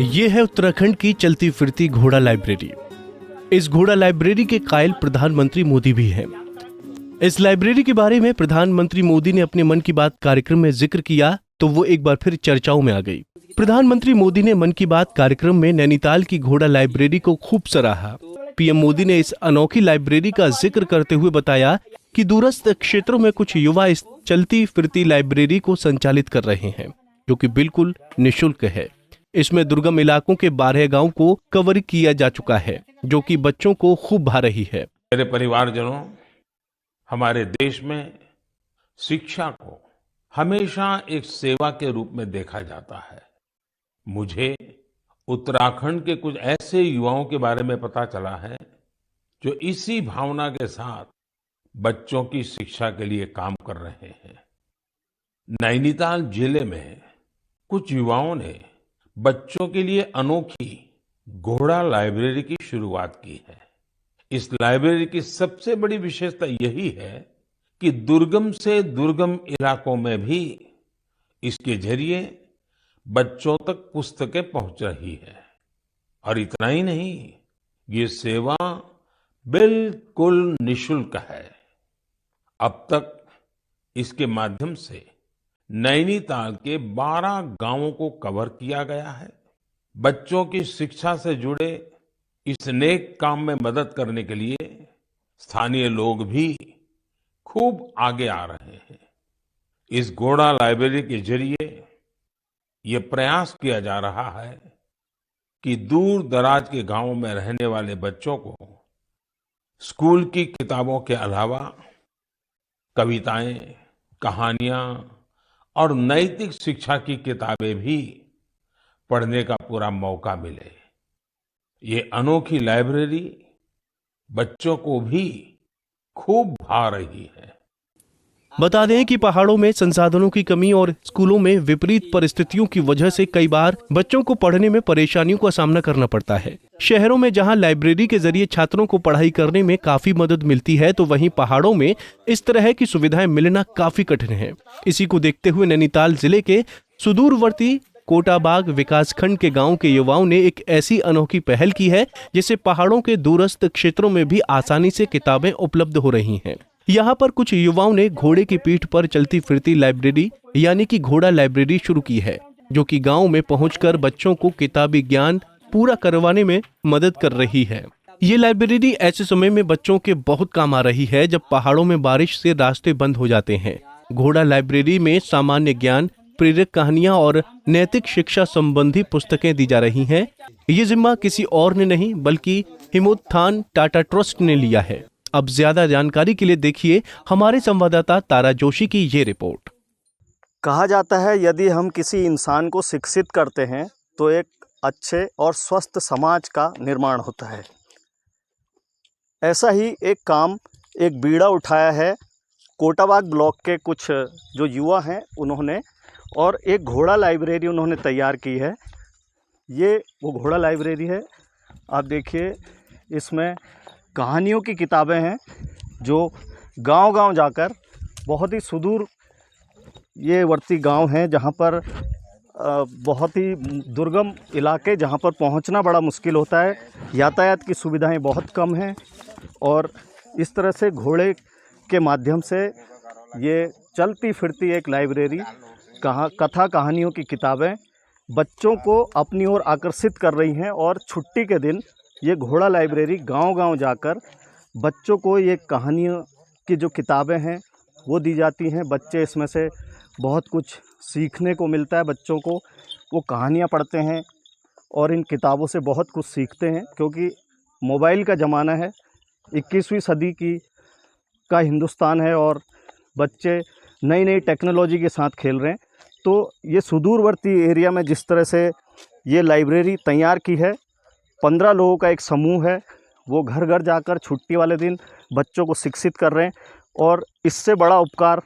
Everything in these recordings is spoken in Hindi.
ये है उत्तराखंड की चलती फिरती घोड़ा लाइब्रेरी। इस घोड़ा लाइब्रेरी के कायल प्रधानमंत्री मोदी भी हैं। इस लाइब्रेरी के बारे में प्रधानमंत्री मोदी ने अपने मन की बात कार्यक्रम में जिक्र किया तो वो एक बार फिर चर्चाओं में आ गई। प्रधानमंत्री मोदी ने मन की बात कार्यक्रम में नैनीताल की घोड़ा लाइब्रेरी को खूब सराहा। पीएम मोदी ने इस अनोखी लाइब्रेरी का जिक्र करते हुए बताया कि दूरस्थ क्षेत्रों में कुछ युवा इस चलती फिरती लाइब्रेरी को संचालित कर रहे हैं, जो कि बिल्कुल निःशुल्क है। इसमें दुर्गम इलाकों के 12 गांव को कवर किया जा चुका है, जो कि बच्चों को खूब भा रही है। मेरे परिवारजनों, हमारे देश में शिक्षा को हमेशा एक सेवा के रूप में देखा जाता है। मुझे उत्तराखंड के कुछ ऐसे युवाओं के बारे में पता चला है जो इसी भावना के साथ बच्चों की शिक्षा के लिए काम कर रहे हैं। नैनीताल जिले में कुछ युवाओं ने बच्चों के लिए अनोखी घोड़ा लाइब्रेरी की शुरुआत की है। इस लाइब्रेरी की सबसे बड़ी विशेषता यही है कि दुर्गम से दुर्गम इलाकों में भी इसके जरिए बच्चों तक पुस्तकें पहुंच रही है। और इतना ही नहीं, ये सेवा बिल्कुल निःशुल्क है। अब तक इसके माध्यम से नैनीताल के 12 गांवों को कवर किया गया है। बच्चों की शिक्षा से जुड़े इस नेक काम में मदद करने के लिए स्थानीय लोग भी खूब आगे आ रहे हैं। इस घोड़ा लाइब्रेरी के जरिए ये प्रयास किया जा रहा है कि दूर दराज के गांवों में रहने वाले बच्चों को स्कूल की किताबों के अलावा कविताएं, कहानियां और नैतिक शिक्षा की किताबें भी पढ़ने का पूरा मौका मिले। ये अनोखी लाइब्रेरी बच्चों को भी खूब भा रही है। बता दें कि पहाड़ों में संसाधनों की कमी और स्कूलों में विपरीत परिस्थितियों की वजह से कई बार बच्चों को पढ़ने में परेशानियों का सामना करना पड़ता है। शहरों में जहां लाइब्रेरी के जरिए छात्रों को पढ़ाई करने में काफी मदद मिलती है, तो वहीं पहाड़ों में इस तरह की सुविधाएं मिलना काफी कठिन है। इसी को देखते हुए नैनीताल जिले के सुदूरवर्ती कोटाबाग विकासखंड के गांव के युवाओं ने एक ऐसी अनोखी पहल की है जिससे पहाड़ों के दूरस्थ क्षेत्रों में भी आसानी से किताबें उपलब्ध हो रही हैं। यहाँ पर कुछ युवाओं ने घोड़े की पीठ पर चलती फिरती लाइब्रेरी यानी कि घोड़ा लाइब्रेरी शुरू की है, जो कि गांव में पहुंचकर बच्चों को किताबी ज्ञान पूरा करवाने में मदद कर रही है। ये लाइब्रेरी ऐसे समय में बच्चों के बहुत काम आ रही है जब पहाड़ों में बारिश से रास्ते बंद हो जाते हैं। घोड़ा लाइब्रेरी में सामान्य ज्ञान, प्रेरक कहानियां और नैतिक शिक्षा संबंधी पुस्तकें दी जा रही हैं। ये जिम्मा किसी और ने नहीं बल्कि हिमोत्थान टाटा ट्रस्ट ने लिया है। अब ज्यादा जानकारी के लिए देखिए हमारे संवाददाता तारा जोशी की ये रिपोर्ट। कहा जाता है यदि हम किसी इंसान को शिक्षित करते हैं तो एक अच्छे और स्वस्थ समाज का निर्माण होता है। ऐसा ही एक काम एक बीड़ा उठाया है कोटाबाग ब्लॉक के कुछ जो युवा हैं उन्होंने, और एक घोड़ा लाइब्रेरी उन्होंने तैयार की है। ये वो घोड़ा लाइब्रेरी है। आप देखिए, इसमें कहानियों की किताबें हैं जो गांव-गांव जाकर, बहुत ही सुदूर ये वर्ती गांव हैं जहां पर बहुत ही दुर्गम इलाके जहां पर पहुंचना बड़ा मुश्किल होता है, यातायात की सुविधाएं बहुत कम हैं, और इस तरह से घोड़े के माध्यम से ये चलती फिरती एक लाइब्रेरी कथा कहानियों की किताबें बच्चों को अपनी ओर आकर्षित कर रही हैं। और छुट्टी के दिन ये घोड़ा लाइब्रेरी गांव-गांव जाकर बच्चों को ये कहानियों की जो किताबें हैं वो दी जाती हैं। बच्चे इसमें से बहुत कुछ सीखने को मिलता है। बच्चों को वो कहानियाँ पढ़ते हैं और इन किताबों से बहुत कुछ सीखते हैं, क्योंकि मोबाइल का ज़माना है, 21वीं सदी का हिंदुस्तान है और बच्चे नई नई टेक्नोलॉजी के साथ खेल रहे हैं। तो ये सुदूरवर्ती एरिया में जिस तरह से ये लाइब्रेरी तैयार की है, 15 लोगों का एक समूह है, वो घर घर जाकर छुट्टी वाले दिन बच्चों को शिक्षित कर रहे हैं। और इससे बड़ा उपकार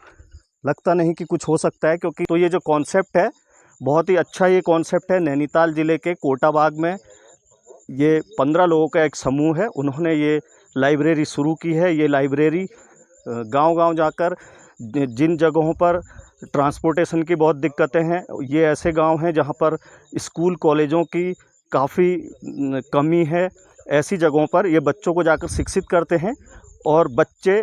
लगता नहीं कि कुछ हो सकता है, क्योंकि तो ये जो कॉन्सेप्ट है बहुत ही अच्छा ये कॉन्सेप्ट है। नैनीताल ज़िले के कोटाबाग में ये 15 लोगों का एक समूह है, उन्होंने ये लाइब्रेरी शुरू की है। ये लाइब्रेरी गांव-गांव जाकर जिन जगहों पर ट्रांसपोर्टेशन की बहुत दिक्कतें हैं। ये ऐसे गांव हैं जहां पर स्कूल कॉलेजों की काफ़ी कमी है। ऐसी जगहों पर ये बच्चों को जाकर शिक्षित करते हैं और बच्चे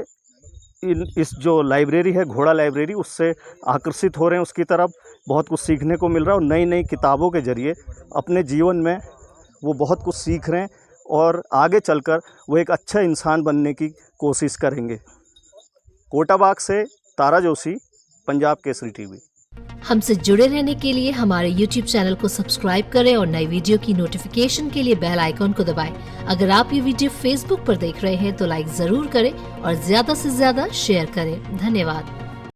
इस जो लाइब्रेरी है, घोड़ा लाइब्रेरी, उससे आकर्षित हो रहे हैं उसकी तरफ। बहुत कुछ सीखने को मिल रहा है और नई नई किताबों के ज़रिए अपने जीवन में वो बहुत कुछ सीख रहे हैं और आगे चलकर वो एक अच्छा इंसान बनने की कोशिश करेंगे। कोटाबाग से तारा जोशी, पंजाब केसरी टीवी। हमसे जुड़े रहने के लिए हमारे YouTube चैनल को सब्सक्राइब करें और नई वीडियो की नोटिफिकेशन के लिए बेल आइकॉन को दबाएं। अगर आप ये वीडियो Facebook पर देख रहे हैं तो लाइक जरूर करें और ज्यादा से ज्यादा शेयर करें। धन्यवाद।